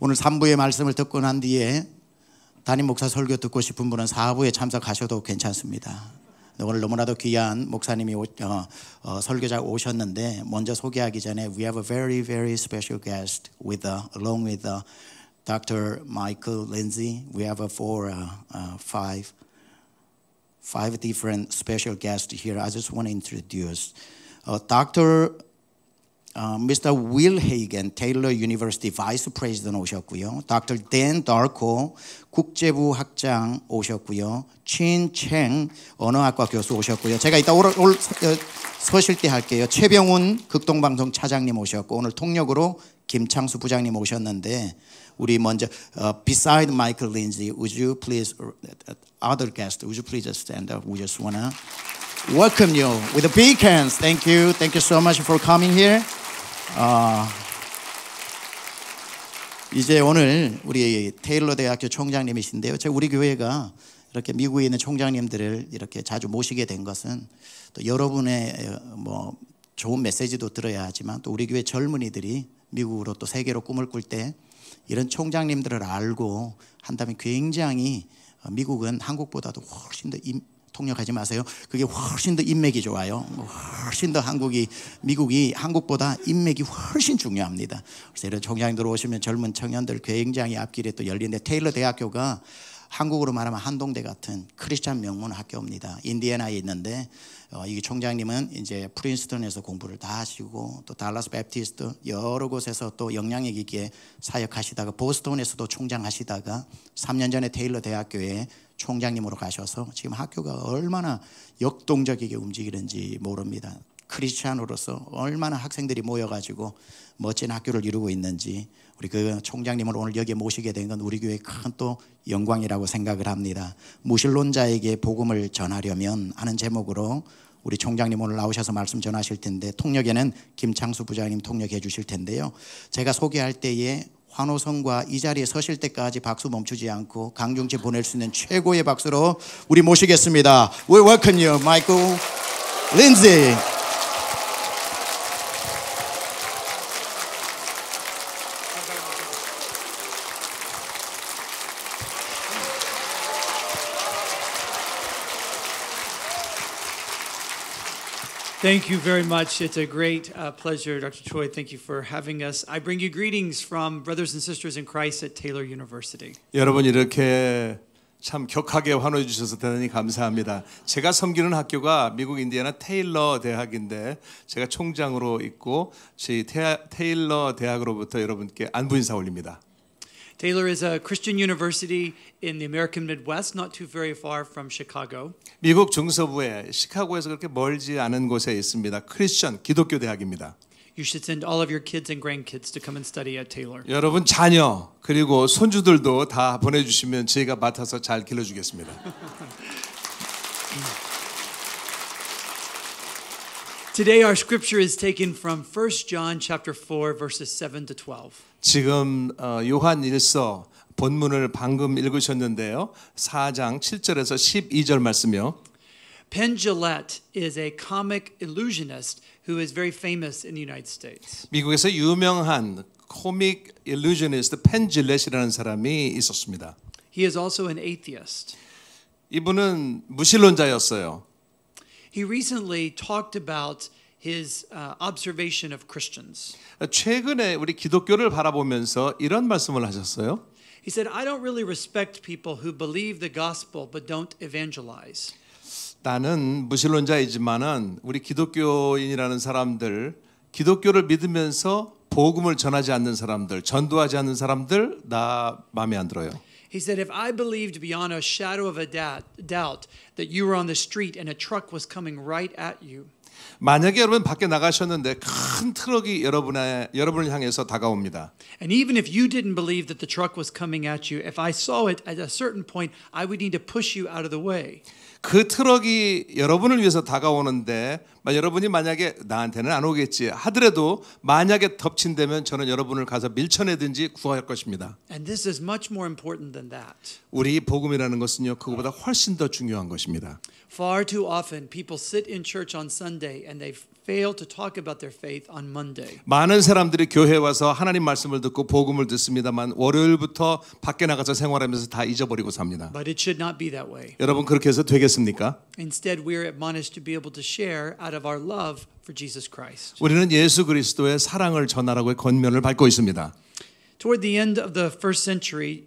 오늘 3부의 말씀을 듣고 난 뒤에 담임 목사 설교 듣고 싶은 분은 4부에 참석하셔도 괜찮습니다. 오늘 너무나도 귀한 목사님이 설교자 오셨는데 먼저 소개하기 전에 we have a very very special guest along with Dr. Michael Lindsay. We have five different special guests here. I just want to introduce Mr. Will Hagen, Taylor University Vice President 오셨고요. Dr. Dan Darko, 국제부 학장 오셨고요. Chin Cheng, 언어학과 교수 오셨고요. 제가 이따 서실 때 할게요. 최병훈 극동방송 차장님 오셨고 오늘 통역으로 김창수 부장님 오셨는데 우리 먼저 beside Michael Lindsay, would you please other guests, would you please stand up? We just wanna welcome you with a big hands. Thank you so much for coming here. 이제 오늘 우리 테일러 대학교 총장님이신데요. 우리 교회가 이렇게 미국에 있는 총장님들을 이렇게 자주 모시게 된 것은 또 여러분의 뭐 좋은 메시지도 들어야 하지만 또 우리 교회 젊은이들이 미국으로 또 세계로 꿈을 꿀 때 이런 총장님들을 알고 한다면 굉장히 미국은 한국보다도 훨씬 더 통역하지 마세요. 그게 훨씬 더 인맥이 좋아요. 훨씬 더 미국이 한국보다 인맥이 훨씬 중요합니다. 그래서 이런 총장님들 오시면 젊은 청년들 굉장히 앞길에 또 열리는데 테일러 대학교가 한국으로 말하면 한동대 같은 크리스찬 명문 학교입니다. 인디애나에 있는데 이 총장님은 이제 프린스턴에서 공부를 다 하시고 또 달라스 베프티스트 여러 곳에서 또 영향력 있게 사역하시다가 보스턴에서도 총장하시다가 3년 전에 테일러 대학교에 총장님으로 가셔서 지금 학교가 얼마나 역동적이게 움직이는지 모릅니다. 크리스찬으로서 얼마나 학생들이 모여가지고 멋진 학교를 이루고 있는지 우리 그 총장님을 오늘 여기에 모시게 된 건 우리 교회의 큰 또 영광이라고 생각을 합니다. 무신론자에게 복음을 전하려면 하는 제목으로 우리 총장님 오늘 나오셔서 말씀 전하실 텐데 통역에는 김창수 부장님 통역해 주실 텐데요. 제가 소개할 때에 환호성과 이 자리에 서실 때까지 박수 멈추지 않고 강중치 보낼 수 있는 최고의 박수로 우리 모시겠습니다. We welcome you, Michael Lindsay. Thank you very much. It's a great pleasure, Dr. Choi. Thank you for having us. I bring you greetings from brothers and sisters in Christ at Taylor University. 여러분 이렇게 참 격하게 환호해 주셔서 대단히 감사합니다. 제가 섬기는 학교가 미국 인디애나 테일러 대학인데 제가 총장으로 있고 저희 테일러 대학으로부터 여러분께 안부 인사 올립니다. Taylor is a Christian university in the American Midwest, not too very far from Chicago. 미국 중서부에 시카고에서 그렇게 멀지 않은 곳에 있습니다. 크리스천 기독교 대학입니다. You should send all of your kids and grandkids to come and study at Taylor. 여러분 자녀 그리고 손주들도 다 보내주시면 저희가 맡아서 잘 길러주겠습니다. Today our scripture is taken from 1 John chapter 4 verses 7 to 12. 지금 요한 1서 본문을 방금 읽으셨는데요. 4장 7절에서 12절 말씀이요. Penn Jillette is a comic illusionist who is very famous in the United States. 미국에서 유명한 코믹 일루저니스트 펜 질렛이라는 사람이 있었습니다. He is also an atheist. 이분은 무신론자였어요. He recently talked about his observation of Christians. 최근에 우리 기독교를 바라보면서 이런 말씀을 하셨어요. He said, I don't really respect people who believe the gospel but don't evangelize. 나는 무신론자이지만은 우리 기독교인이라는 사람들, 기독교를 믿으면서 복음을 전하지 않는 사람들, 전도하지 않는 사람들 나 마음에 안 들어요. He said, if I believed beyond a shadow of a doubt that you were on the street and a truck was coming right at you. 만약에 여러분 밖에 나가셨는데 큰 트럭이 여러분을 향해서 다가옵니다. And even if you didn't believe that the truck was coming at you, if I saw it at a certain point, I would need to push you out of the way. 그 트럭이 여러분을 위해서 다가오는데 여러분이 만약에 나한테는 안 오겠지 하더라도 만약에 덮친다면 저는 여러분을 가서 밀쳐내든지 구할 것입니다. And this is much more important than that. 우리 복음이라는 것은요 그거보다 훨씬 더 중요한 것입니다. Far too often people sit in church on Sunday and they fail to talk about their faith on Monday. 많은 사람들이 교회에 와서 하나님 말씀을 듣고 복음을 듣습니다만 월요일부터 밖에 나가서 생활하면서 다 잊어버리고 삽니다. But it should not be that way. 여러분 그렇게 해서 되겠습니까? Instead, we are admonished to be able to share out of our love for Jesus Christ. 우리는 예수 그리스도의 사랑을 전하라고의 권면을 받고 있습니다. Toward the end of the first century,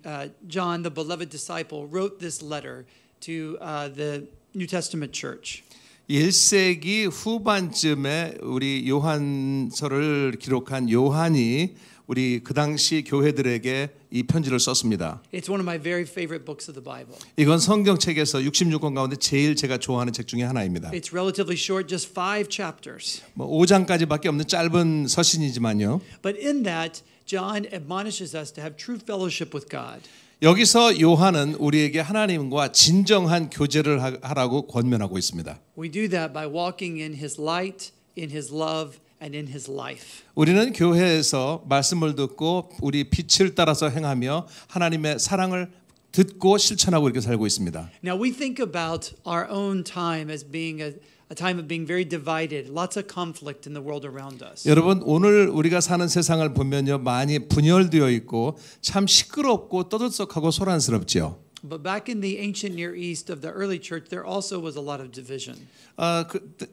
John, the beloved disciple, wrote this letter to the New Testament church. 1세기 후반쯤에 우리 요한서를 기록한 요한이 우리 그 당시 교회들에게 이 편지를 썼습니다. It's one of my very favorite books of the Bible. 이건 성경책에서 66권 가운데 제일 제가 좋아하는 책 중에 하나입니다. It's relatively short, just 5 chapters. 5장까지밖에 없는 짧은 서신이지만요. But in that, John admonishes us to have true fellowship with God. 여기서 요한은 우리에게 하나님과 진정한 교제를 하라고 권면하고 있습니다. We do that by walking in His light, in His love, and in His life. 우리는 교회에서 말씀을 듣고 우리 빛을 따라서 행하며 하나님의 사랑을 듣고 실천하고 이렇게 살고 있습니다. Now we think about our own time as being a time of being very divided, lots of conflict in the world around us. 여러분 오늘 우리가 사는 세상을 보면요 많이 분열되어 있고 참 시끄럽고 떠들썩하고 소란스럽지요. But back in the ancient Near East of the early church, there also was a lot of division.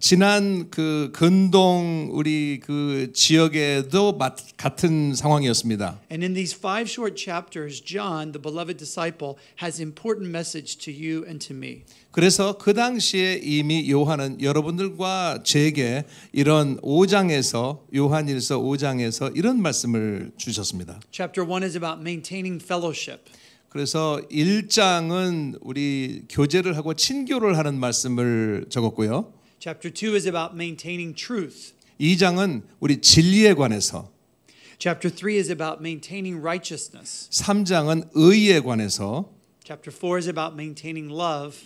지난 그 근동 우리 그 지역에도 같은 상황이었습니다. And in these 5 short chapters, John, the beloved disciple, has important message to you and to me. 그래서 그 당시에 이미 요한은 여러분들과 제게 이런 5장에서 요한일서 5장에서 이런 말씀을 주셨습니다. Chapter 1 is about maintaining fellowship. 그래서 1장은 우리 교제를 하고 친교를 하는 말씀을 적었고요. Chapter 2 is about maintaining truth. 2장은 우리 진리에 관해서, Chapter 3 is about maintaining righteousness. 3장은 의에 관해서, Chapter 4 is about maintaining love.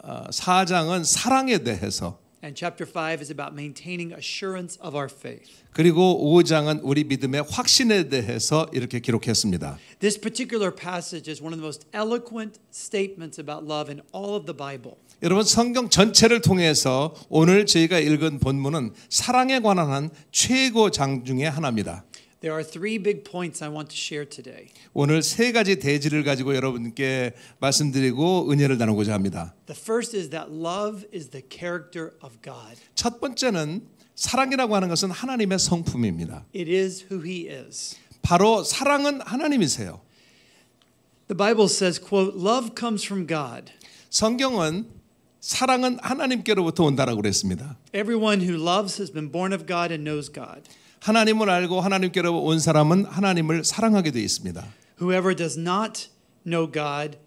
4장은 사랑에 대해서, And chapter 5 is about maintaining assurance of our faith. 그리고 5장은 우리 믿음의 확신에 대해서 이렇게 기록했습니다. This particular passage is one of the most eloquent statements about love in all of the Bible. 여러분 성경 전체를 통해서 오늘 저희가 읽은 본문은 사랑에 관한 최고장 중에 하나입니다. There are 3 big points I want to share today. 오늘 3가지 대지를 가지고 여러분께 말씀드리고 은혜를 나누고자 합니다. The first is that love is the character of God. 첫 번째는 사랑이라고 하는 것은 하나님의 성품입니다. It is who He is. 바로 사랑은 하나님이세요. The Bible says, quote, love comes from God. 성경은 사랑은 하나님께로부터 온다라고 그랬습니다. Everyone who loves has been born of God and knows God. 하나님을 알고 하나님께로 온 사람은 하나님을 사랑하게 되어 있습니다. Whoever does not know God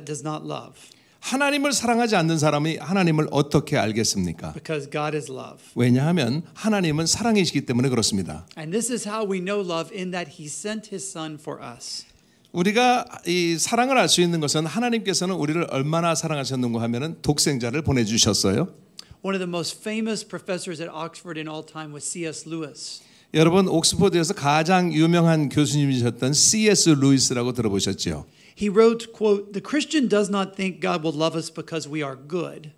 does not love. 하나님을 사랑하지 않는 사람이 하나님을 어떻게 알겠습니까? Because God is love. 왜냐하면 하나님은 사랑이시기 때문에 그렇습니다. And this is how we know love in that He sent His Son for us. 우리가 이 사랑을 알 수 있는 것은 하나님께서는 우리를 얼마나 사랑하셨는가 하면은 독생자를 보내주셨어요. One of the most famous professors at Oxford in all time was C.S. Lewis. 여러분 옥스퍼드에서 가장 유명한 교수님이셨던 C.S. 루이스라고 들어보셨죠? He wrote, quote, "The Christian does not think God will love us because we are good."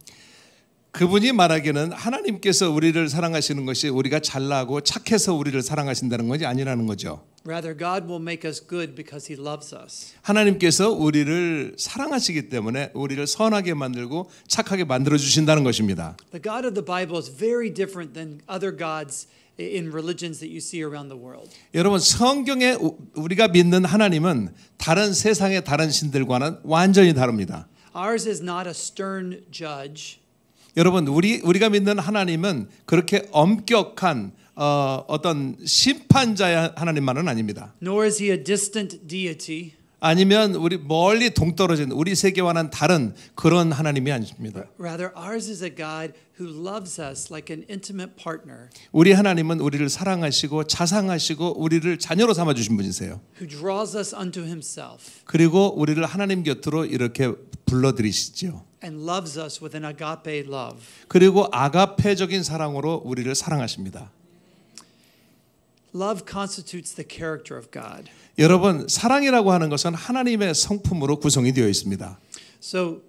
그분이 말하기는 하나님께서 우리를 사랑하시는 것이 우리가 잘나고 착해서 우리를 사랑하신다는 것이 아니라는 거죠. Rather, God will make us good because He loves us. 하나님께서 우리를 사랑하시기 때문에 우리를 선하게 만들고 착하게 만들어 주신다는 것입니다. The God of the Bible is very different than other gods in religions that you see around the world. 여러분 성경에 우리가 믿는 하나님은 다른 세상의 다른 신들과는 완전히 다릅니다. Ours is not a stern judge. 여러분 우리가 믿는 하나님은 그렇게 엄격한 어떤 심판자의 하나님만은 아닙니다. Nor is He a distant deity. 아니면 우리 멀리 동떨어진 우리 세계와는 다른 그런 하나님이 아닙니다. Rather, ours is a God who loves us like an intimate partner, 우리 하나님은 우리를 사랑하시고 자상하시고 우리를 자녀로 삼아 주신 분이세요. who draws us unto himself 그리고 우리를 하나님 곁으로 이렇게 불러들이시죠. and loves us with an agape love. 그리고 아가페적인 사랑으로 우리를 사랑하십니다. Love constitutes the character of God. 여러분, 사랑이라고 하는 것은 하나님의 성품으로 구성이 되어 있습니다. So,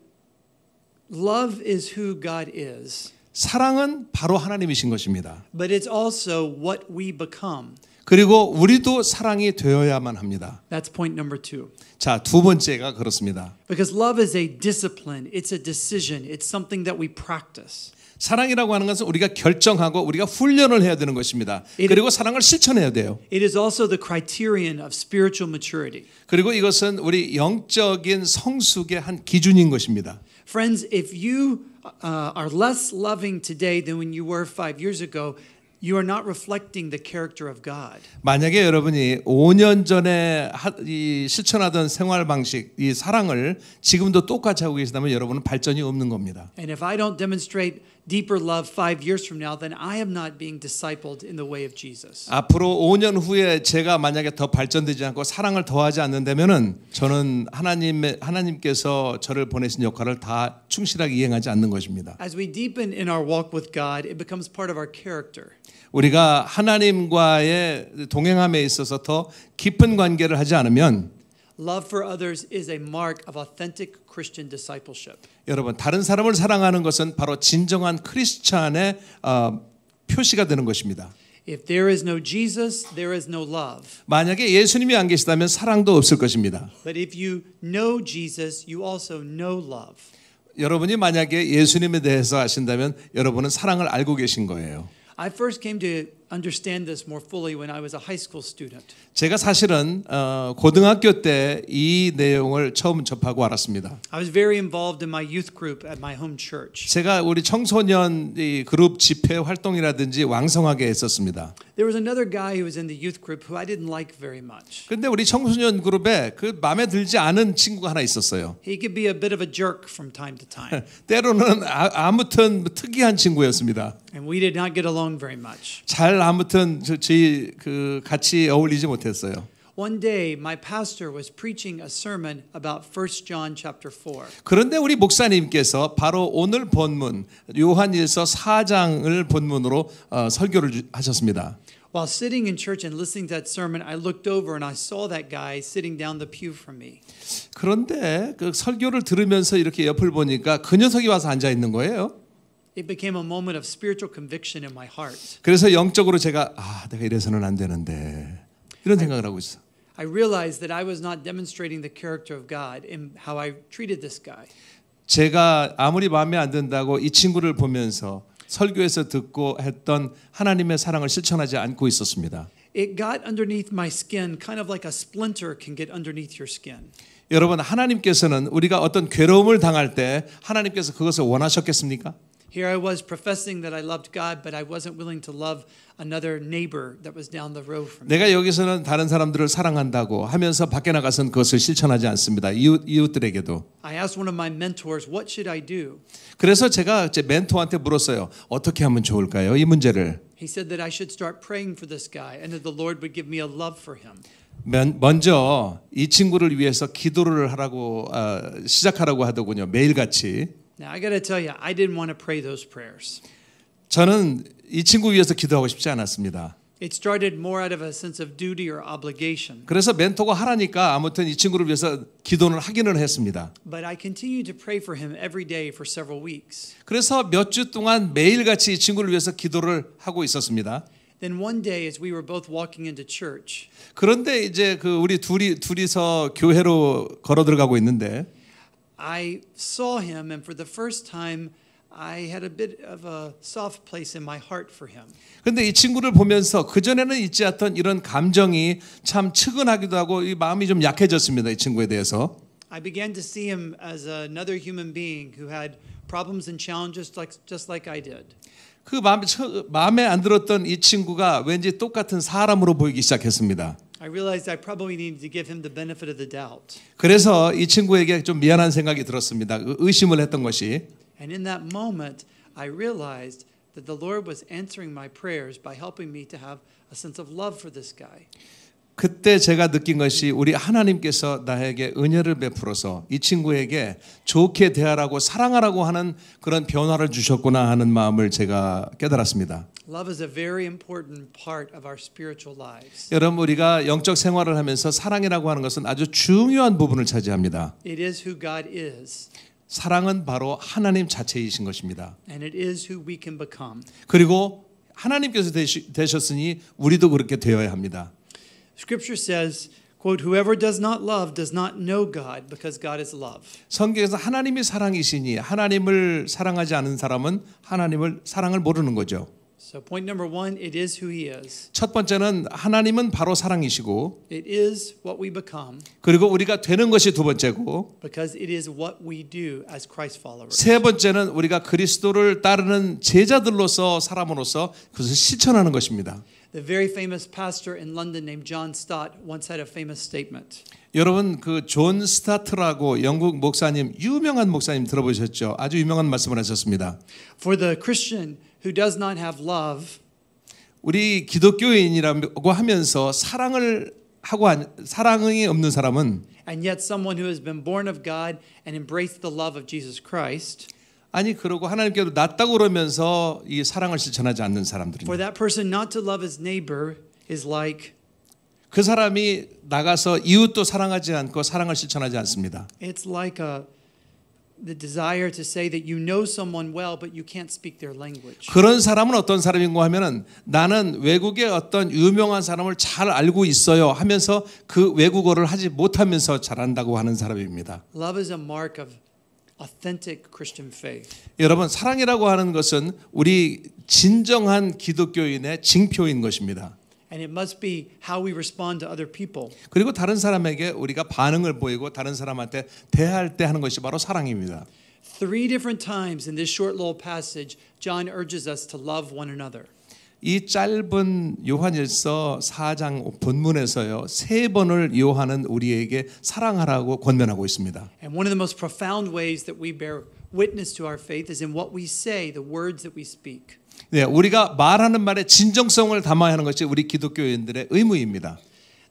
love is who God is, 사랑은 바로 하나님이신 것입니다. but it's also what we become. 그리고 우리도 사랑이 되어야만 합니다. That's point number 2. 자, 두 번째가 그렇습니다. Because love is a discipline, it's a decision, it's something that we practice. 사랑이라고 하는 것은 우리가 결정하고 우리가 훈련을 해야 되는 것입니다. 그리고 사랑을 실천해야 돼요. It is also the criterion of spiritual maturity. 그리고 이것은 우리 영적인 성숙의 한 기준인 것입니다. Friends, if you are less loving today than when you were 5 years ago, you are not reflecting the character of God. 만약에 여러분이 5년 전에 이 실천하던 생활 방식, 이 사랑을 지금도 똑같이 하고 계시다면 여러분은 발전이 없는 겁니다. And if I don't demonstrate deeper love 5 years from now, then I am not being discipled in the way of Jesus. 앞으로 5년 후에 제가 만약에 더 발전되지 않고 사랑을 더하지 않는다면은 저는 하나님께서 저를 보내신 역할을 다 충실하게 이행하지 않는 것입니다. As we deepen in our walk with God, it becomes part of our character. 우리가 하나님과의 동행함에 있어서 더 깊은 관계를 하지 않으면 Love for others is a mark of authentic Christian discipleship. 여러분, 다른 사람을 사랑하는 것은 바로 진정한 크리스찬의 표시가 되는 것입니다. If there is no Jesus, there is no love. 만약에 예수님이 안 계시다면 사랑도 없을 것입니다. But if you know Jesus, you also know love. 여러분이 만약에 예수님에 대해서 아신다면 여러분은 사랑을 알고 계신 거예요. I first came to understand this more fully when I was a high school student. 제가 사실은 고등학교 때 이 내용을 처음 접하고 알았습니다. I was very involved in my youth group at my home church. 제가 우리 청소년 이 그룹 집회 활동이라든지 왕성하게 했었습니다. There was another guy who was in the youth group who I didn't like very much. 근데 우리 청소년 그룹에 그 마음에 들지 않은 친구가 하나 있었어요. He could be a bit of a jerk from time to time. 때로는 아무튼 특이한 친구였습니다. And we did not get along very much. 잘 아무튼 저희 그 같이 어울리지 못했어요. One day my pastor was preaching a sermon about 1 John chapter 4. 그런데 우리 목사님께서 바로 오늘 본문 요한일서 4장을 본문으로 설교를 하셨습니다. While sitting in church and listening to that sermon, I looked over and I saw that guy sitting down the pew from me. 그런데 그 설교를 들으면서 이렇게 옆을 보니까 그 녀석이 와서 앉아 있는 거예요. It became a moment of spiritual conviction in my heart. 그래서 영적으로 제가 내가 이래서는 안 되는데 이런 생각을 하고 있어. I realized that I was not demonstrating the character of God in how I treated this guy. 제가 아무리 마음에 안 든다고 이 친구를 보면서 설교에서 듣고 했던 하나님의 사랑을 실천하지 않고 있었습니다. It got underneath my skin, kind of like a splinter can get underneath your skin. 여러분, 하나님께서는 우리가 어떤 괴로움을 당할 때 하나님께서 그것을 원하셨겠습니까? Here I was professing that I loved God, but I wasn't willing to love another neighbor that was down the road from me. 내가 여기서는 다른 사람들을 사랑한다고 하면서 밖에 나가서는 그것을 실천하지 않습니다. 이웃들에게도. I asked one of my mentors, what should I do? 그래서 제가 제 멘토한테 물었어요. 어떻게 하면 좋을까요? 이 문제를. He said that I should start praying for this guy and that the Lord would give me a love for him. 먼저 이 친구를 위해서 기도를 하라고 시작하라고 하더군요. 매일같이. Now I got to tell you, I didn't want to pray those prayers. 저는 이 친구 위해서 기도하고 싶지 않았습니다. It started more out of a sense of duty or obligation. 그래서 멘토가 하라니까 아무튼 이 친구를 위해서 기도는 하기는 했습니다. But I continued to pray for him every day for several weeks. 그래서 몇 주 동안 매일같이 이 친구를 위해서 기도를 하고 있었습니다. Then one day as we were both walking into church, 그런데 이제 그 우리 둘이서 교회로 걸어 들어가고 있는데 I saw him and for the first time I had a bit of a soft place in my heart for him. 근데 이 친구를 보면서 그전에는 있지 않던 이런 감정이 참 측은하기도 하고 이 마음이 좀 약해졌습니다. 이 친구에 대해서. I began to see him as another human being who had problems and challenges just like I did. 그 마음에 안 들었던 이 친구가 왠지 똑같은 사람으로 보이기 시작했습니다. I realized I probably needed to give him the benefit of the doubt. 그래서 이 친구에게 좀 미안한 생각이 들었습니다. 의심을 했던 것이. And in that moment, I realized that the Lord was answering my prayers by helping me to have a sense of love for this guy. 그때 제가 느낀 것이 우리 하나님께서 나에게 은혜를 베풀어서 이 친구에게 좋게 대하라고 사랑하라고 하는 그런 변화를 주셨구나 하는 마음을 제가 깨달았습니다. Love is a very important part of our spiritual lives. 여러분 우리가 영적 생활을 하면서 사랑이라고 하는 것은 아주 중요한 부분을 차지합니다. It is who God is, 사랑은 바로 하나님 자체이신 것입니다. and it is who we can become. 그리고 하나님께서 되셨으니 우리도 그렇게 되어야 합니다. Scripture says, quote, whoever does not love does not know God because God is love. 성경에서 하나님이 사랑이시니 하나님을 사랑하지 않은 사람은 하나님을 사랑을 모르는 거죠. So point number one, it is who he is. 첫 번째는 하나님은 바로 사랑이시고 It is what we become 그리고 우리가 되는 것이 두 번째고 because it is what we do as Christ followers. 세 번째는 우리가 그리스도를 따르는 제자들로서 사람으로서 그것을 실천하는 것입니다. The very famous pastor in London named John Stott once had a famous statement. 여러분 그 존 스타트라고 영국 목사님 유명한 목사님 들어보셨죠? 아주 유명한 말씀을 하셨습니다. For the Christian who does not have love, 우리 기독교인이라고 하면서 사랑이 없는 사람은 and yet someone who has been born of God and embraced the love of Jesus Christ, 아니 그러고 하나님께로 낫다고 그러면서 이 사랑을 실천하지 않는 for 사람들입니다. that person not to love his neighbor is like 그 사람이 나가서 이웃도 사랑하지 않고 사랑을 실천하지 않습니다. it's like the desire to say that you know someone well but you can't speak their language. 그런 사람은 어떤 사람인가 하면은 나는 외국의 어떤 유명한 사람을 잘 알고 있어요 하면서 그 외국어를 하지 못하면서 잘한다고 하는 사람입니다. Love is a mark of authentic Christian faith. 여러분 사랑이라고 하는 것은 우리 진정한 기독교인의 징표인 것입니다. And it must be how we respond to other people. 그리고 다른 사람에게 우리가 반응을 보이고 다른 사람한테 대할 때 하는 것이 바로 사랑입니다. 3 different times in this short little passage, John urges us to love one another. 이 짧은 요한일서 4장 본문에서요 3번을 요한은 우리에게 사랑하라고 권면하고 있습니다. And one of the most profound ways that we bear witness to our faith is in what we say, the words that we speak. 네, 우리가 말하는 말에 진정성을 담아야 하는 것이 우리 기독교인들의 의무입니다.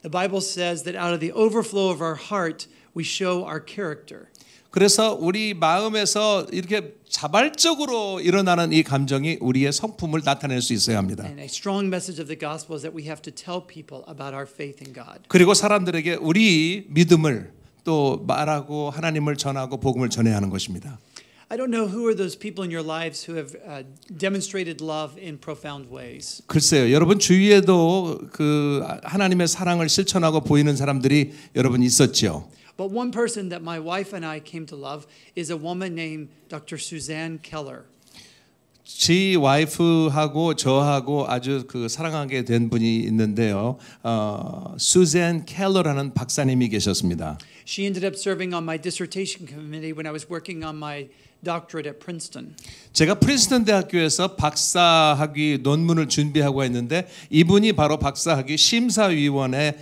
The Bible says that out of the overflow of our heart, we show our character. 그래서 우리 마음에서 이렇게 자발적으로 일어나는 이 감정이 우리의 성품을 나타낼 수 있어야 합니다. And a strong message of the gospel is that we have to tell people about our faith in God. 그리고 사람들에게 우리 믿음을 또 말하고 하나님을 전하고 복음을 전해야 하는 것입니다. I don't know who are those people in your lives who have demonstrated love in profound ways. 글쎄요, 여러분 주위에도 그 하나님의 사랑을 실천하고 보이는 사람들이 여러분 있었죠. But one person that my wife and I came to love is a woman named Dr. Suzanne Keller. 제 와이프하고 저하고 아주 그 사랑하게 된 분이 있는데요. 수잔 켈러라는 박사님이 계셨습니다. She ended up serving on my dissertation committee when I was working on my doctorate at Princeton. 제가 프린스턴 대학교에서 박사학위 논문을 준비하고 있는데 이분이 바로 박사학위 심사위원회에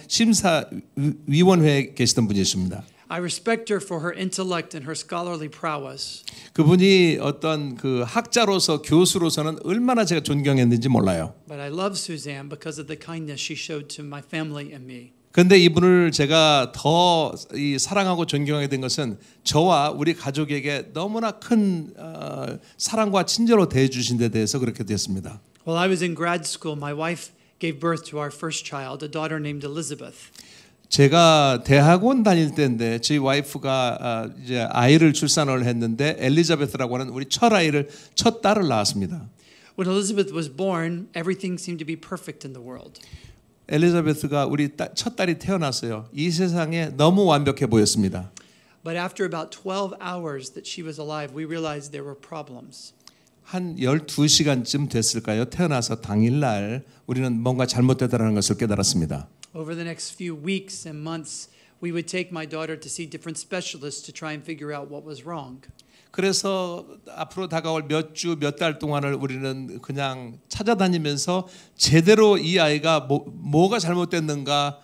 계시던 분이십니다. I respect her for her intellect and her scholarly prowess. 그분이 어떤 그 학자로서 교수로서는 얼마나 제가 존경했는지 몰라요. But I love Suzanne because of the kindness she showed to my family and me. 그런데 이분을 제가 더 사랑하고 존경하게 된 것은 저와 우리 가족에게 너무나 큰 사랑과 친절로 대해주신 데 대해서 그렇게 됐습니다. While I was in grad school, my wife gave birth to our first child, a daughter named Elizabeth. 제가 대학원 다닐 때인데 저희 와이프가 이제 아이를 출산을 했는데 엘리자베스라고 하는 우리 첫 딸을 낳았습니다. When Elizabeth was born, everything seemed to be perfect in the world. 엘리자베스가 우리 첫 딸이 태어났어요. 이 세상에 너무 완벽해 보였습니다. But after about 12 hours that she was alive, we realized there were problems. 한 12시간쯤 됐을까요? 태어나서 당일날 우리는 뭔가 잘못되다는 것을 깨달았습니다. Over the next few weeks and months, we would take my daughter to see different specialists to try and figure out what was wrong. 그래서 앞으로 다가올 몇 주, 몇 달 동안을 우리는 그냥 찾아다니면서 제대로 이 아이가 뭐가 잘못됐는가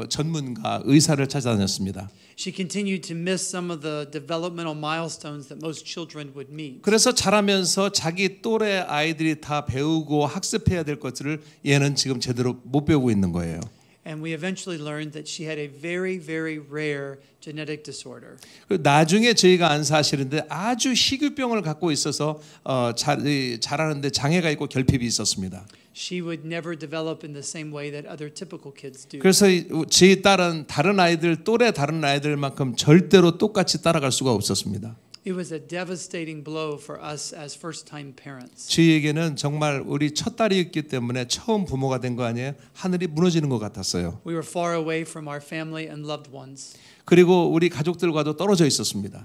전문가, 의사를 찾아다녔습니다. She continued to miss some of the developmental milestones that most children would meet. 그래서 자라면서 자기 또래 아이들이 다 배우고 학습해야 될 것들을 얘는 지금 제대로 못 배우고 있는 거예요. And we eventually learned that she had a very, very rare genetic disorder. 나중에 저희가 안 사실인데 아주 희귀병을 갖고 있어서 자라는데 장애가 있고 결핍이 있었습니다. She would never develop in the same way that other typical kids do. 그래서 제 딸은 다른 아이들 또래 다른 아이들만큼 절대로 똑같이 따라갈 수가 없었습니다. It was a devastating blow for us as first-time parents. 저희에게는 정말 우리 첫 딸이었기 때문에 처음 부모가 된 거 아니에요? 하늘이 무너지는 것 같았어요. We were far away from our family and loved ones, 그리고 우리 가족들과도 떨어져 있었습니다.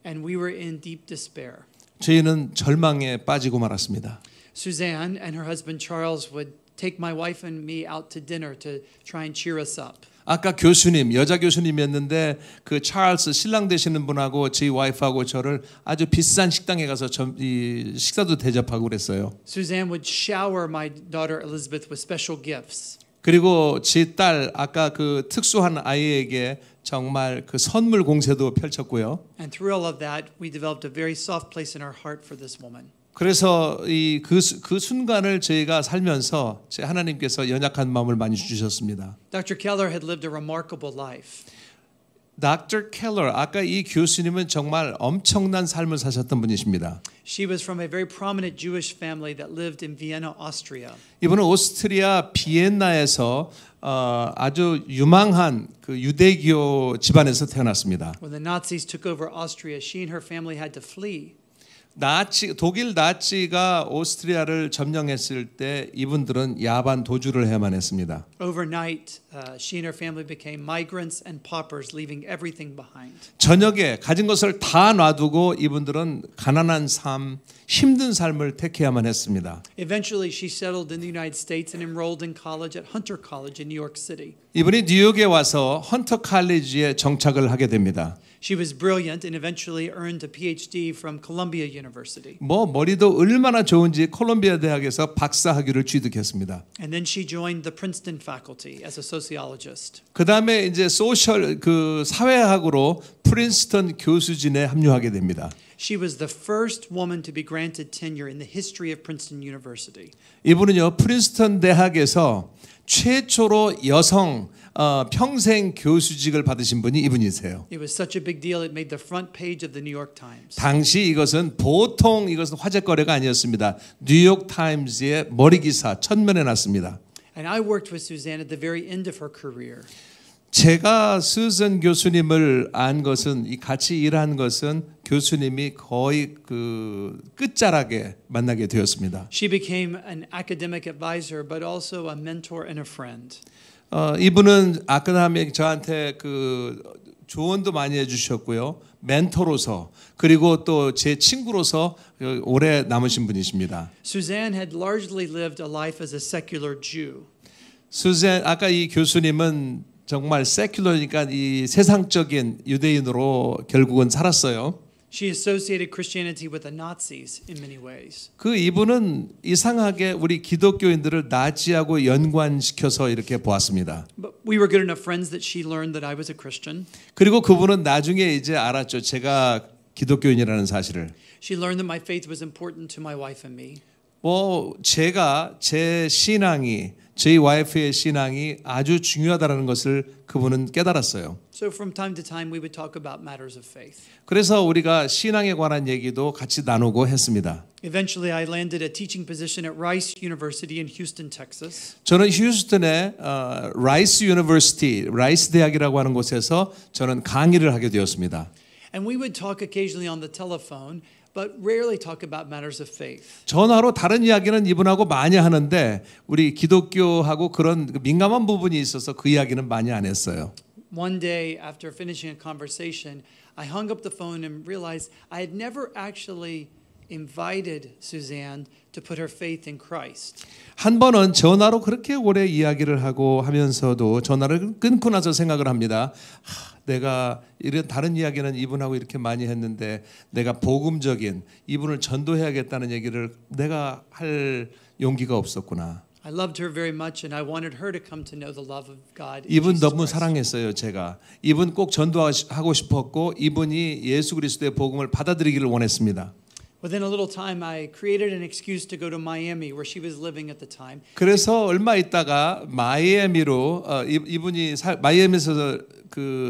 and we were in deep despair. 저희는 절망에 빠지고 말았습니다. Suzanne and her husband Charles would take my wife and me out to dinner to try and cheer us up. 아까 교수님, 여자 교수님이었는데 그 찰스 신랑 되시는 분하고 저희 와이프하고 저를 아주 비싼 식당에 가서 식사도 대접하고 그랬어요. Suzanne would shower my daughter Elizabeth with special gifts. 그리고 제 딸 아까 그 특수한 아이에게 정말 그 선물 공세도 펼쳤고요. And through all of that, we developed a very soft place in our heart for this woman. 그래서 그 순간을 저희가 살면서 하나님께서 연약한 마음을 많이 주셨습니다. Dr. Keller had lived a remarkable life. Dr. Keller, 아까 이 교수님은 정말 엄청난 삶을 사셨던 분이십니다. She was from a very prominent Jewish family that lived in Vienna, Austria. 이분은 오스트리아 비엔나에서 아주 유망한 그 유대교 집안에서 태어났습니다. When the Nazis took over Austria, she and her family had to flee. 독일 나치가 오스트리아를 점령했을 때 이분들은 야반 도주를 해야만 했습니다. Overnight, she and her family became migrants and paupers, leaving everything behind. 저녁에 가진 것을 다 놔두고 이분들은 가난한 삶, 힘든 삶을 택해야만 했습니다. Eventually, she settled in the United States and enrolled in college at Hunter College in New York City. 이분이 뉴욕에 와서 헌터 칼리지에 정착을 하게 됩니다. She was brilliant and eventually earned a PhD from Columbia University. 머리도 얼마나 좋은지 콜롬비아 대학에서 박사 학위를 취득했습니다. And then she joined the Princeton faculty as a sociologist. 그다음에 이제 사회학으로 프린스턴 교수진에 합류하게 됩니다. She was the first woman to be granted tenure in the history of Princeton University. 이분은요 프린스턴 대학에서 최초로 여성 평생 교수직을 받으신 분이 이분이세요. It was such a big deal it made the front page of the New York Times. 당시 이것은 화제거리가 아니었습니다. 뉴욕 타임즈의 머리 기사 첫면에 났습니다. And I worked with Suzanne at the very end of her career. 제가 수잔 교수님을 안 것은 같이 일한 것은 교수님이 거의 그 끝자락에 만나게 되었습니다. She became an academic advisor, but also a mentor and a friend. 이분은 아카데믹 저한테 그 조언도 많이 해주셨고요, 멘토로서 그리고 또 제 친구로서 오래 남으신 분이십니다. Suzanne had largely lived a life as a secular Jew. 수잔 아까 이 교수님은 정말 세큘러니까 이 세상적인 유대인으로 결국은 살았어요. She associated Christianity with the Nazis in many ways. 이분은 이상하게 우리 기독교인들을 나치하고 연관시켜서 이렇게 보았습니다. But we were good enough friends that she learned that I was a Christian. 그리고 그분은 나중에 이제 알았죠. 제가 기독교인이라는 사실을. She learned that my faith was important to my wife and me. 제 신앙이 저희 와이프의 신앙이 아주 중요하다는 것을 그분은 깨달았어요. So from time to time we would talk about matters of faith. 그래서 우리가 신앙에 관한 얘기도 같이 나누고 했습니다. Eventually I landed a teaching position at Rice University in Houston, Texas. 저는 휴스턴의 라이스 대학이라고 하는 곳에서 저는 강의를 하게 되었습니다. And we would talk occasionally on the telephone, but rarely talk about matters of faith. 전화로 다른 이야기는 이분하고 많이 하는데 우리 기독교하고 그런 민감한 부분이 있어서 그 이야기는 많이 안 했어요. One day after finishing a conversation, I hung up the phone and realized I had never actually invited Suzanne to put her faith in Christ. 한 번은 전화로 그렇게 오래 이야기를 하고 하면서도 전화를 끊고 나서 생각을 합니다. 내가 이런 다른 이야기는 이분하고 이렇게 많이 했는데 내가 복음적인 이분을 전도해야겠다는 얘기를 내가 할 용기가 없었구나. I loved her very much, and I wanted her to come to know the love of God. in 이분 Jesus 너무 Christ. 사랑했어요. 제가 이분 꼭 전도하고 싶었고 이분이 예수 그리스도의 복음을 받아들이기를 원했습니다. Within a little time, I created an excuse to go to Miami, where she was living at the time. 그래서 얼마 있다가 마이애미로 이분이 마이애미에서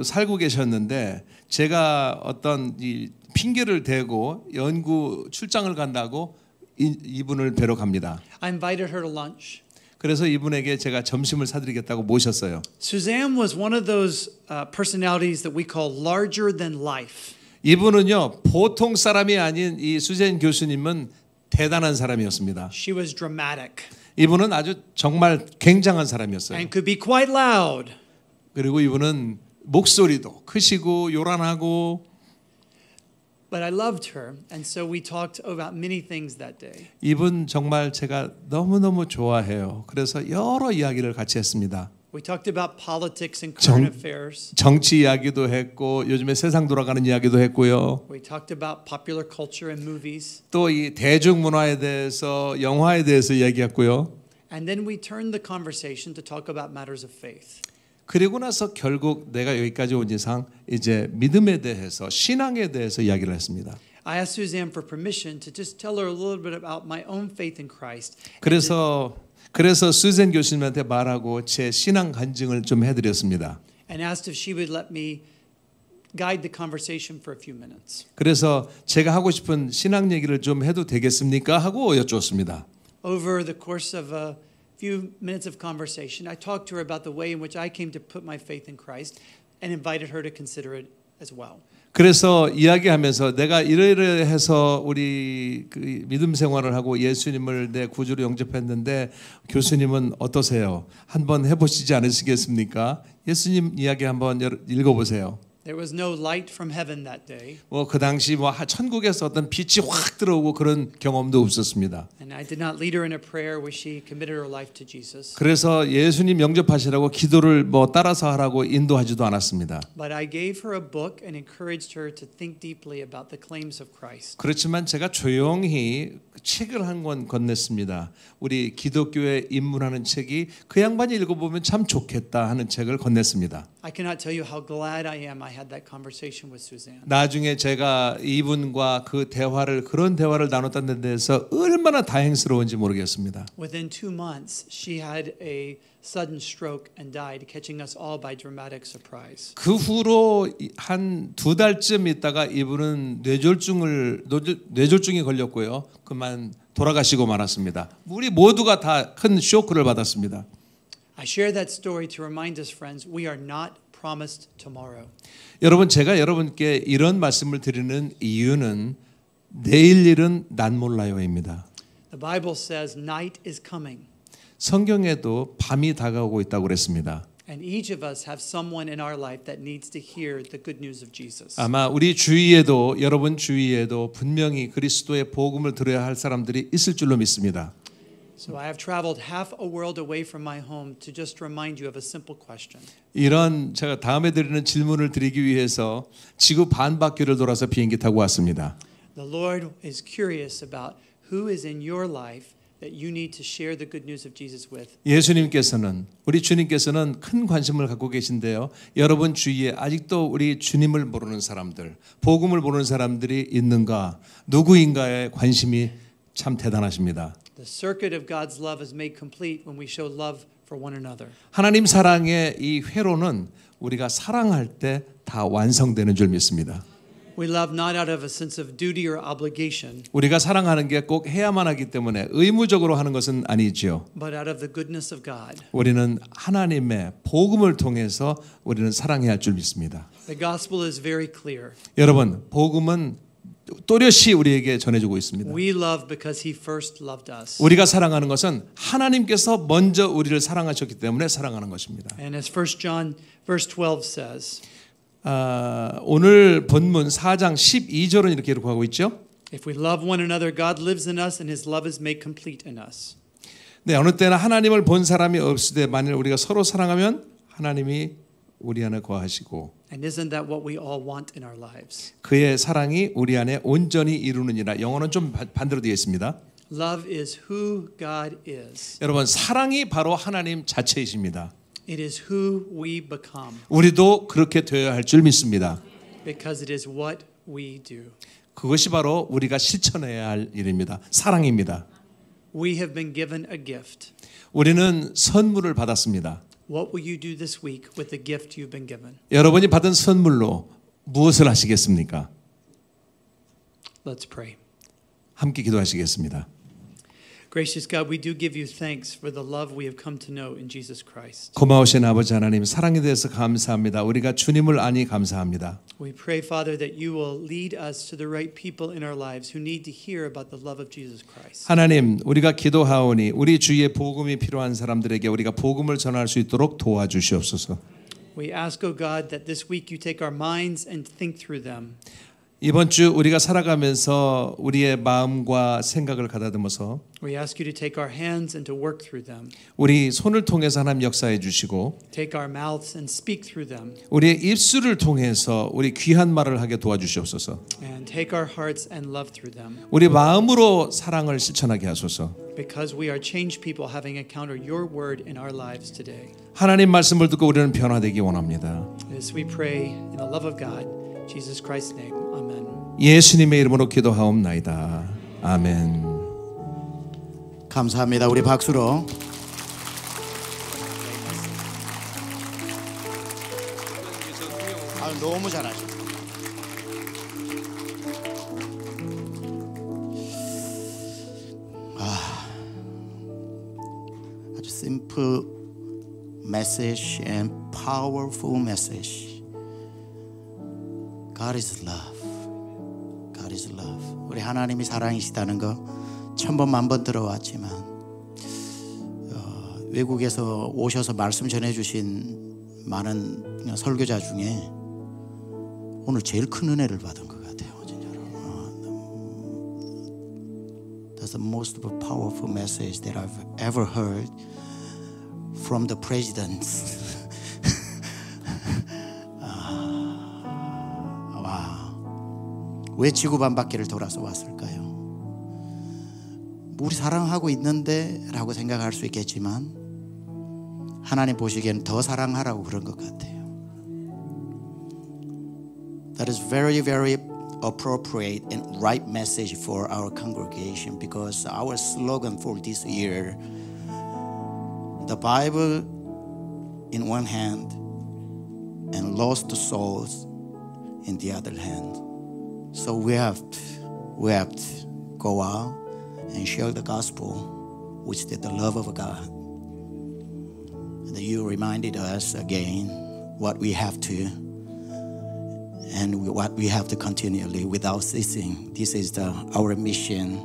살고 계셨는데 제가 어떤 이 핑계를 대고 연구 출장을 간다고 이분을 뵈러 갑니다. I invited her to lunch. 그래서 이분에게 제가 점심을 사드리겠다고 모셨어요. Suzanne was one of those personalities that we call larger than life. 이분은요 보통 사람이 아닌 이 수젠 교수님은 대단한 사람이었습니다. She was dramatic 이분은 아주 정말 굉장한 사람이었어요. and could be quite loud. 그리고 이분은 목소리도 크시고 요란하고. But I loved her, and so we talked about many things that day. 이분 정말 제가 너무너무 좋아해요. 그래서 여러 이야기를 같이 했습니다. We talked about politics and current affairs. 정치 이야기도 했고 요즘에 세상 돌아가는 이야기도 했고요. We talked about popular culture and movies. 또 이 대중문화에 대해서 영화에 대해서 이야기했고요. And then we turned the conversation to talk about matters of faith. 그리고 나서 결국 내가 여기까지 온 이상 이제 믿음에 대해서 신앙에 대해서 이야기를 했습니다. I asked Suzanne for permission to just tell her a little bit about my own faith in Christ. 그래서 수젠 교수님한테 말하고 제 신앙 간증을 좀 해드렸습니다. And asked if she would let me guide the conversation for a few minutes. 그래서 제가 하고 싶은 신앙 얘기를 좀 해도 되겠습니까? 하고 여쭈었습니다. Over the course of a few minutes of conversation, I talked to her about the way in which I came to put my faith in Christ and invited her to consider it as well. 그래서 이야기하면서 내가 이러이러해서 우리 그 믿음 생활을 하고 예수님을 내 구주로 영접했는데 교수님은 어떠세요? 한번 해보시지 않으시겠습니까? 예수님 이야기 한번 읽어보세요. There was no light from heaven that day. 그 당시 천국에서 어떤 빛이 확 들어오고 그런 경험도 없었습니다. And I did not lead her in a prayer where she committed her life to Jesus. 그래서 예수님 영접하시라고 기도를 따라서 하라고 인도하지도 않았습니다. But I gave her a book and encouraged her to think deeply about the claims of Christ. 그렇지만 제가 조용히 책을 한 권 건넸습니다. 우리 기독교에 입문하는 책이 그 양반이 읽어보면 참 좋겠다 하는 책을 건넸습니다. I cannot tell you how glad I am I had that conversation with Suzanne. 나중에 제가 이분과 그런 대화를 나눴다는 데서 얼마나 다행스러운지 모르겠습니다. Within 2 months, she had a sudden stroke and died, catching us all by dramatic surprise. 그 후로 한 2달쯤 있다가 이분은 뇌졸중이 걸렸고요. 그만 돌아가시고 말았습니다. 우리 모두가 다 큰 쇼크를 받았습니다. I share that story to remind us, friends, we are not promised tomorrow. 여러분 제가 여러분께 이런 말씀을 드리는 이유는 내일 일은 난 몰라요입니다. The Bible says night is coming. 성경에도 밤이 다가오고 있다고 그랬습니다. And each of us have someone in our life that needs to hear the good news of Jesus. 아마 우리 주위에도 여러분 주위에도 분명히 그리스도의 복음을 들어야 할 사람들이 있을 줄로 믿습니다. So I have traveled half a world away from my home to just remind you of a simple question. 이런 제가 다음에 드리는 질문을 드리기 위해서 지구 반바퀴를 돌아서 비행기 타고 왔습니다. The Lord is curious about who is in your life that you need to share the good news of Jesus with. 우리 주님께서는 큰 관심을 갖고 계신데요. 여러분 주위에 아직도 우리 주님을 모르는 사람들, 복음을 모르는 사람들이 있는가, 누구인가에 관심이 참 대단하십니다. The circuit of God's love is made complete when we show love for one another. 하나님 사랑의 이 회로는 우리가 사랑할 때 다 완성되는 줄 믿습니다. We love not out of a sense of duty or obligation, 우리가 사랑하는 게 꼭 해야만 하기 때문에 의무적으로 하는 것은 아니지요. but out of the goodness of God. 우리는 하나님의 복음을 통해서 우리는 사랑해야 할 줄 믿습니다. The gospel is very clear. 여러분, 복음은 또렷이 우리에게 전해주고 있습니다. We love because he first loved us. 우리가 사랑하는 것은 하나님께서 먼저 우리를 사랑하셨기 때문에 사랑하는 것입니다. And as 1 John verse 12 says, 오늘 본문 4장 12절은 이렇게 기록하고 있죠. if we love one another, God lives in us and his love is made complete in us. 네, 어느 때나 하나님을 본 사람이 없으되 만일 우리가 서로 사랑하면 하나님이 우리 안에 거하시고 And isn't that what we all want in our lives? 그의 사랑이 우리 안에 온전히 이루느니라. 영어는 좀 반대로 되어 있습니다. Love is who God is. 여러분, 사랑이 바로 하나님 자체이십니다. It is who we become 우리도 그렇게 되어야 할 줄 믿습니다. because it is what we do. 그것이 바로 우리가 실천해야 할 일입니다. 사랑입니다. We have been given a gift. 우리는 선물을 받았습니다. What will you do this week with the gift you've been given? 여러분이 받은 선물로 무엇을 하시겠습니까? Let's pray. 함께 기도하시겠습니다. Gracious God, we do give you thanks for the love we have come to know in Jesus Christ. 고마우신 아버지 하나님, 사랑에 대해서 감사합니다. 우리가 주님을 아니 감사합니다. We pray, Father, that you will lead us to the right people in our lives who need to hear about the love of Jesus Christ. 하나님, 우리가 기도하오니 우리 주위에 복음이 필요한 사람들에게 우리가 복음을 전할 수 있도록 도와주시옵소서. We ask, O God, that this week you take our minds and think through them. 이번 주 우리가 살아가면서 우리의 마음과 생각을 가다듬어서 We ask you to take our hands and to work through them. 우리 손을 통해서 하나님 역사해 주시고 Take our mouths and speak through them. 우리의 입술을 통해서 우리 귀한 말을 하게 도와주시옵소서. And take our hearts and love through them. 우리 마음으로 사랑을 실천하게 하소서. Because we are changed people having encountered your word in our lives today. 하나님 말씀을 듣고 우리는 변화되기 원합니다. As we pray in the love of God, Jesus Christ's name. Amen. 예수님의 이름으로 기도하옵나이다. 아멘. 감사합니다. 우리 박수로. 너무 잘하셨어요. 아주 simple message and powerful message. God is love. God is love. 우리 하나님이 사랑이시다는 거 천번 만번 들어왔지만 외국에서 오셔서 말씀 전해주신 많은 설교자 중에 오늘 제일 큰 은혜를 받은 것 같아요, 진짜로. That's the most powerful message that I've ever heard from the presidents. 왜 지구 반바퀴를 돌아서 왔을까요? 우리 사랑하고 있는데 라고 생각할 수 있겠지만 하나님 보시기에는 더 사랑하라고 그런 것 같아요. That is very, very appropriate and right message for our congregation because our slogan for this year, the Bible in one hand and lost souls in the other hand. So we have to go out and share the gospel, which is the love of God. And you reminded us again what we have to and what we have to continually without ceasing. This is our mission.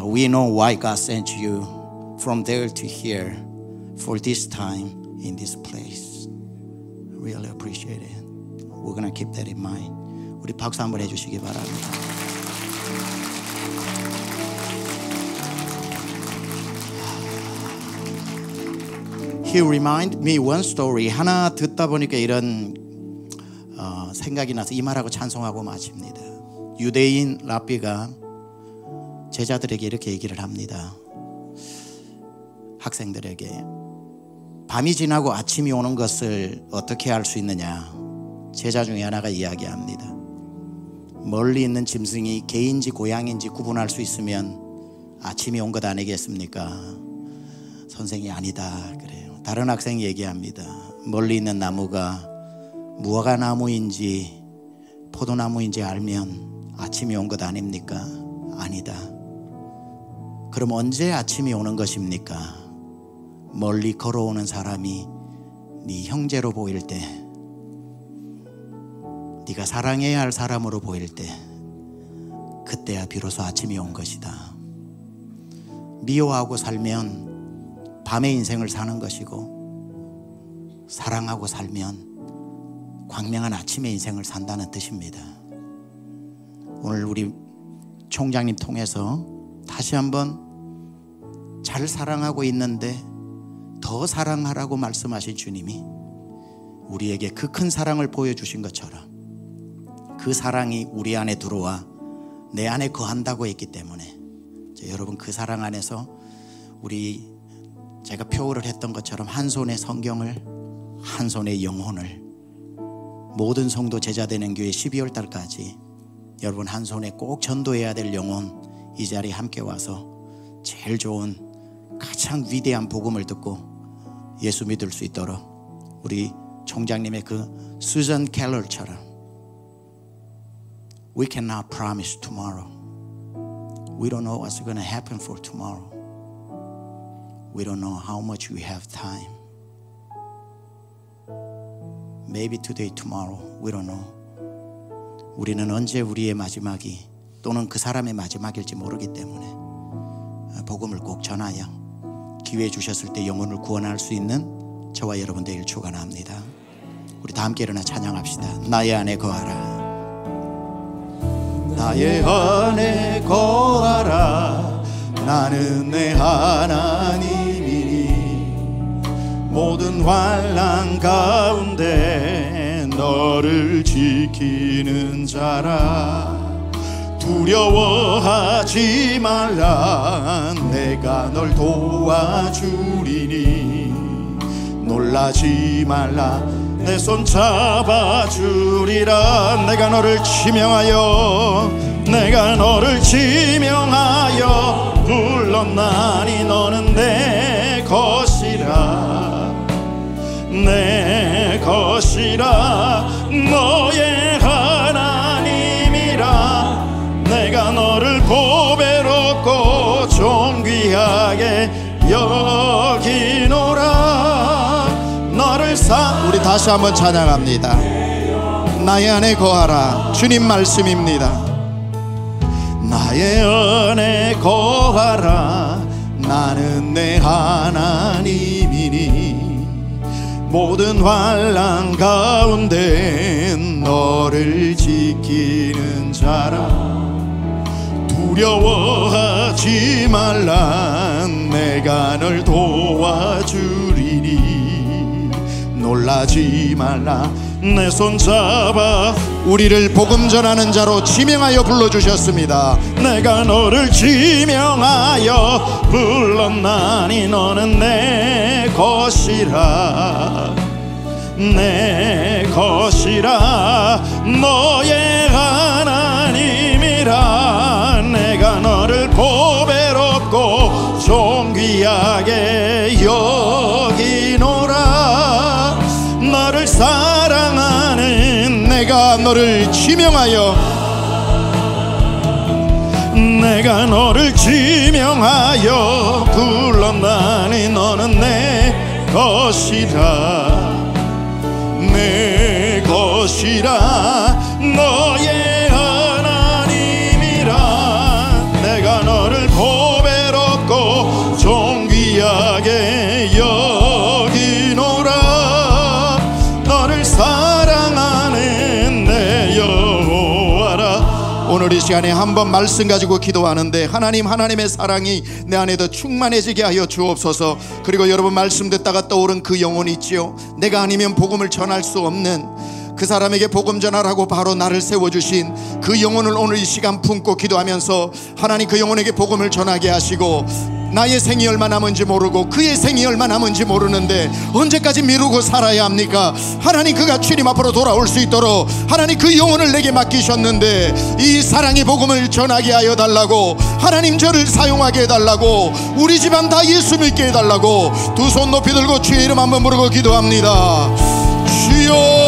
We know why God sent you from there to here for this time in this place. Really appreciate it. We're going to keep that in mind. 우리 박수 한번 해주시기 바랍니다. He reminded me one story. 하나 듣다 보니까 이런 생각이 나서 이 말하고 찬송하고 마칩니다. 유대인 랍비가 제자들에게 이렇게 얘기를 합니다. 학생들에게 밤이 지나고 아침이 오는 것을 어떻게 알 수 있느냐. 제자 중에 하나가 이야기합니다. 멀리 있는 짐승이 개인지 고양인지 구분할 수 있으면 아침이 온 것 아니겠습니까? 선생이 아니다 그래요. 다른 학생이 얘기합니다. 멀리 있는 나무가 무화과 나무인지 포도나무인지 알면 아침이 온 것 아닙니까? 아니다. 그럼 언제 아침이 오는 것입니까? 멀리 걸어오는 사람이 네 형제로 보일 때, 네가 사랑해야 할 사람으로 보일 때, 그때야 비로소 아침이 온 것이다. 미워하고 살면 밤의 인생을 사는 것이고, 사랑하고 살면 광명한 아침의 인생을 산다는 뜻입니다. 오늘 우리 총장님 통해서 다시 한번 잘 사랑하고 있는데 더 사랑하라고 말씀하신 주님이 우리에게 그 큰 사랑을 보여주신 것처럼 그 사랑이 우리 안에 들어와 내 안에 거한다고 했기 때문에 여러분 그 사랑 안에서 우리 제가 표를 했던 것처럼 한 손에 성경을 한 손에 영혼을 모든 성도 제자되는 교회 12월 달까지 여러분 한 손에 꼭 전도해야 될 영혼 이 자리에 함께 와서 제일 좋은 가장 위대한 복음을 듣고 예수 믿을 수 있도록 우리 총장님의 그 수잔 켈러처럼 We cannot promise tomorrow. We don't know what's going to happen for tomorrow. We don't know how much we have time. Maybe today, tomorrow. We don't know. 우리는 언제 우리의 마지막이 또는 그 사람의 마지막일지 모르기 때문에 복음을 꼭 전하여 기회 주셨을 때 영혼을 구원할 수 있는 저와 여러분 되길 축원합니다. 우리 다 함께 일어나 찬양합시다. 나의 안에 거하라. 나의 안에 거하라. 나는 내 하나님이니 모든 환난 가운데 너를 지키는 자라. 두려워하지 말라. 내가 널 도와주리니 놀라지 말라. 내 손 잡아주리라. 내가 너를 지명하여 내가 너를 지명하여 불렀나니 너는 내 것이라. 내 것이라. 너의 하나님이라. 내가 너를 보배롭고 존귀하게 여기노라. 너를 우리 다시 한번 찬양합니다. 나의 안에 거하라. 주님 말씀입니다. 나의 안에 거하라. 나는 내 하나님이니 모든 환난 가운데 너를 지키는 자라. 두려워하지 말라. 내가 널 도와주리니 놀라지 말라. 내 손 잡아 우리를 복음 전하는 자로 지명하여 불러주셨습니다. 내가 너를 지명하여 불렀나니 너는 내 것이라. 내 것이라. 너의 하나님이라. 내가 너를 보배롭고 존귀하게 여기노라. 너를 사랑하는 내가 너를 지명하여 내가 너를 지명하여 불렀나니 너는 내 것이라. 내 것이라. 너의 하나님이라. 내가 너를 보배롭고 존귀하게 여기노라. 너를 사랑하는 내 여호와라. 오늘 이 시간에 한번 말씀 가지고 기도하는데 하나님의 사랑이 내 안에 더 충만해지게 하여 주옵소서. 그리고 여러분 말씀 듣다가 떠오른 그 영혼이 있지요. 내가 아니면 복음을 전할 수 없는 그 사람에게 복음 전하라고 바로 나를 세워주신 그 영혼을 오늘 이 시간 품고 기도하면서 하나님 그 영혼에게 복음을 전하게 하시고 나의 생이 얼마 남은지 모르고 그의 생이 얼마 남은지 모르는데 언제까지 미루고 살아야 합니까? 하나님 그가 주님 앞으로 돌아올 수 있도록 하나님 그 영혼을 내게 맡기셨는데 이 사랑의 복음을 전하게 하여 달라고 하나님 저를 사용하게 해달라고 우리 집안 다 예수 믿게 해달라고 두 손 높이 들고 주의 이름 한번 부르고 기도합니다. 주여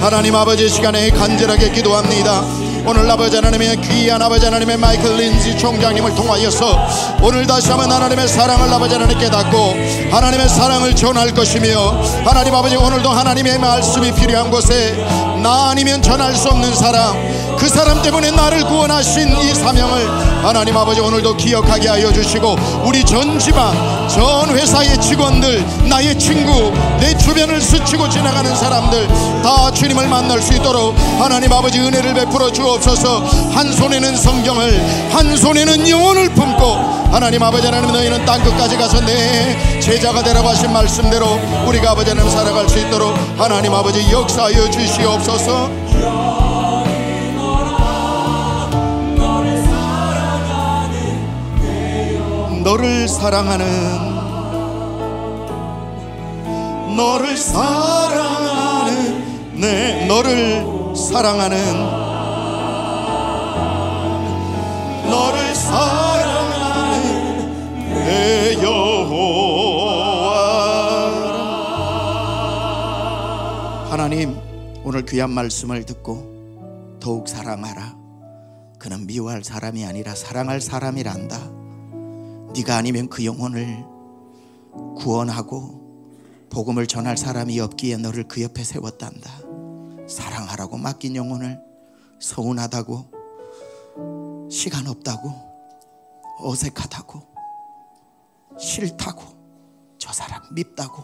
하나님 아버지 시간에 간절하게 기도합니다. 오늘 아버지 하나님의 귀한 아버지 하나님의 마이클 린지 총장님을 통하여서 오늘 다시 한번 하나님의 사랑을 아버지 하나님 깨닫고 하나님의 사랑을 전할 것이며 하나님 아버지 오늘도 하나님의 말씀이 필요한 곳에 나 아니면 전할 수 없는 사람 그 사람 때문에 나를 구원하신 이 사명을 하나님 아버지 오늘도 기억하게 하여 주시고 우리 전 집안 전 회사의 직원들 나의 친구 내 주변을 스치고 지나가는 사람들 다 주님을 만날 수 있도록 하나님 아버지 은혜를 베풀어 주옵소서. 한 손에는 성경을 한 손에는 영혼을 품고 하나님 아버지 하나님 너희는 땅끝까지 가서 내 제자가 되라고 하신 말씀대로 우리가 아버지 하나님 살아갈 수 있도록 하나님 아버지 역사하여 주시옵소서. 너를 사랑하는 너를 사랑하는 내 여호와. 하나님, 오늘 귀한 말씀을 듣고 더욱 사랑하라. 그는 미워할 사람이 아니라 사랑할 사람이란다. 네가 아니면 그 영혼을 구원하고 복음을 전할 사람이 없기에 너를 그 옆에 세웠단다. 사랑하라고 맡긴 영혼을 서운하다고, 시간 없다고, 어색하다고, 싫다고, 저 사람 밉다고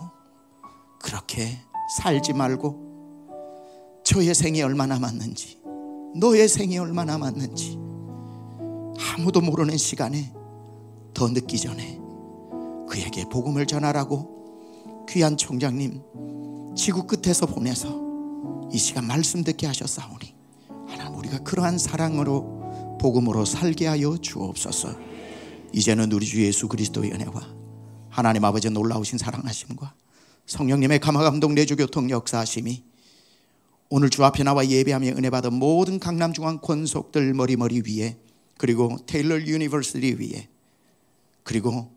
그렇게 살지 말고 저의 생이 얼마 남았는지, 너의 생이 얼마 남았는지 아무도 모르는 시간에 더 늦기 전에 그에게 복음을 전하라고 귀한 총장님 지구 끝에서 보내서 이 시간 말씀 듣게 하셨사오니 하나님, 우리가 그러한 사랑으로 복음으로 살게 하여 주옵소서. 이제는 우리 주 예수 그리스도의 은혜와 하나님 아버지 놀라우신 사랑하심과 성령님의 감화감동 내주교통 역사하심이 오늘 주 앞에 나와 예배하며 은혜 받은 모든 강남중앙 권속들 머리 위에, 그리고 테일러 유니버시티 위에, 그리고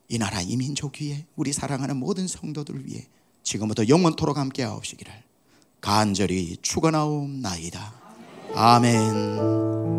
이 나라 이 민족 위에, 우리 사랑하는 모든 성도들 위에 지금부터 영원토록 함께 하옵시기를 간절히 축원하옵나이다. 아멘.